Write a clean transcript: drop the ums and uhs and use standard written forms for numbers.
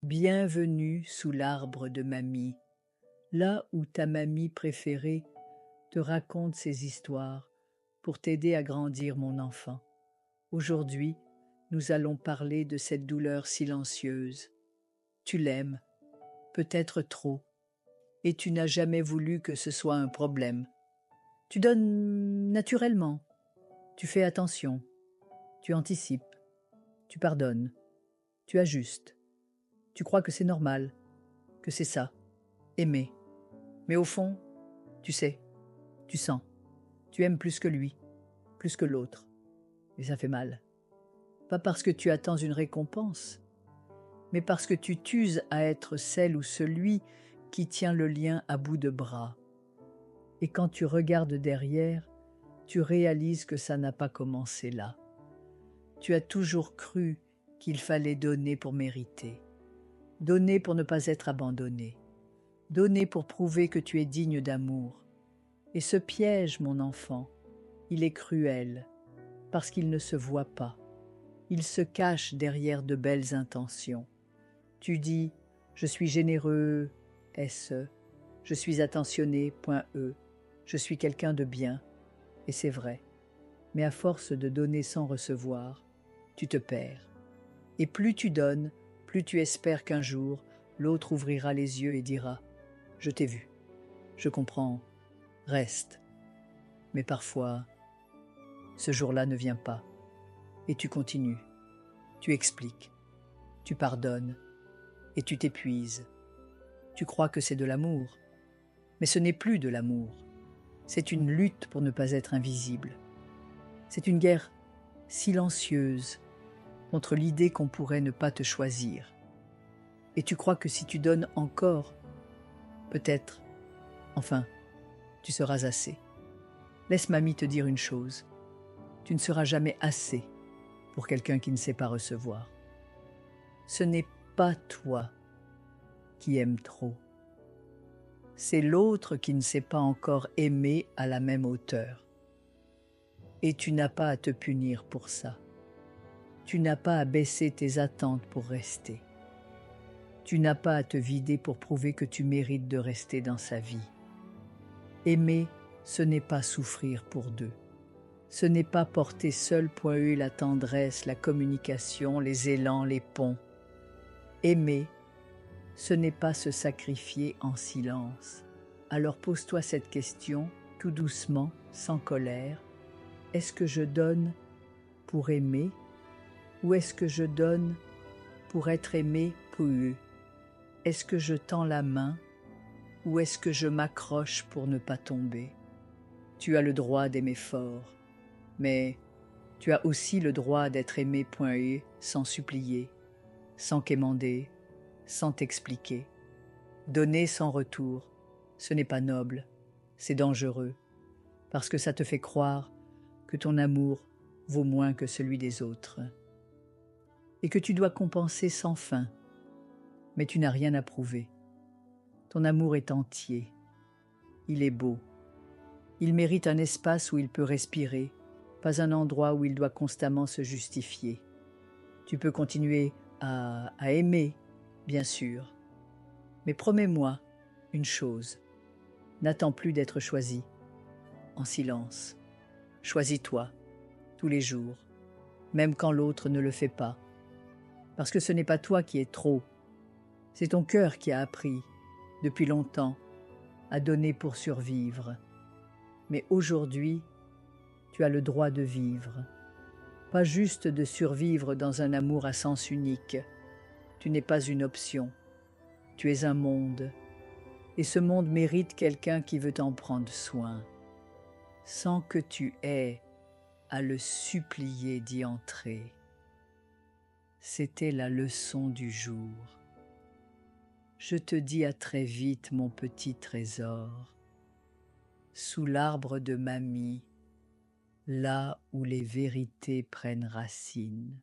Bienvenue sous l'arbre de mamie, là où ta mamie préférée te raconte ses histoires pour t'aider à grandir, mon enfant. Aujourd'hui, nous allons parler de cette douleur silencieuse. Tu l'aimes, peut-être trop, et tu n'as jamais voulu que ce soit un problème. Tu donnes naturellement, tu fais attention, tu anticipes, tu pardonnes, tu ajustes. Tu crois que c'est normal, que c'est ça, aimer. Mais au fond, tu sais, tu sens, tu aimes plus que lui, plus que l'autre. Et ça fait mal. Pas parce que tu attends une récompense, mais parce que tu t'uses à être celle ou celui qui tient le lien à bout de bras. Et quand tu regardes derrière, tu réalises que ça n'a pas commencé là. Tu as toujours cru qu'il fallait donner pour mériter, donner pour ne pas être abandonné, donner pour prouver que tu es digne d'amour. Et ce piège, mon enfant, il est cruel, parce qu'il ne se voit pas. Il se cache derrière de belles intentions. Tu dis « je suis généreux, SE, je suis attentionné, .e, je suis quelqu'un de bien ». Et c'est vrai. Mais à force de donner sans recevoir, tu te perds. Et plus tu donnes, plus tu espères qu'un jour, l'autre ouvrira les yeux et dira « je t'ai vu, je comprends, reste ». Mais parfois, ce jour-là ne vient pas. Et tu continues, tu expliques, tu pardonnes, et tu t'épuises. Tu crois que c'est de l'amour, mais ce n'est plus de l'amour. C'est une lutte pour ne pas être invisible. C'est une guerre silencieuse contre l'idée qu'on pourrait ne pas te choisir. Et tu crois que si tu donnes encore, peut-être, enfin, tu seras assez. Laisse mamie te dire une chose. Tu ne seras jamais assez pour quelqu'un qui ne sait pas recevoir. Ce n'est pas toi qui aimes trop. C'est l'autre qui ne sait pas encore aimer à la même hauteur. Et tu n'as pas à te punir pour ça. Tu n'as pas à baisser tes attentes pour rester. Tu n'as pas à te vider pour prouver que tu mérites de rester dans sa vie. Aimer, ce n'est pas souffrir pour deux. Ce n'est pas porter seul la tendresse, la communication, les élans, les ponts. Aimer, ce n'est pas se sacrifier en silence. Alors pose-toi cette question, tout doucement, sans colère. Est-ce que je donne pour aimer ou est-ce que je donne pour être aimé pour eux? Est-ce que je tends la main ou est-ce que je m'accroche pour ne pas tomber? Tu as le droit d'aimer fort, mais tu as aussi le droit d'être aimé sans supplier, sans quémander, sans t'expliquer. Donner sans retour, ce n'est pas noble, c'est dangereux, parce que ça te fait croire que ton amour vaut moins que celui des autres, et que tu dois compenser sans fin, mais tu n'as rien à prouver. Ton amour est entier, il est beau, il mérite un espace où il peut respirer, pas un endroit où il doit constamment se justifier. Tu peux continuer à aimer, bien sûr, mais promets-moi une chose, n'attends plus d'être choisi, en silence. Choisis-toi, tous les jours, même quand l'autre ne le fait pas. Parce que ce n'est pas toi qui es trop, c'est ton cœur qui a appris, depuis longtemps, à donner pour survivre. Mais aujourd'hui, tu as le droit de vivre. Pas juste de survivre dans un amour à sens unique. Tu n'es pas une option, tu es un monde. Et ce monde mérite quelqu'un qui veut en prendre soin, sans que tu aies à le supplier d'y entrer. C'était la leçon du jour. Je te dis à très vite, mon petit trésor, sous l'arbre de mamie, là où les vérités prennent racine.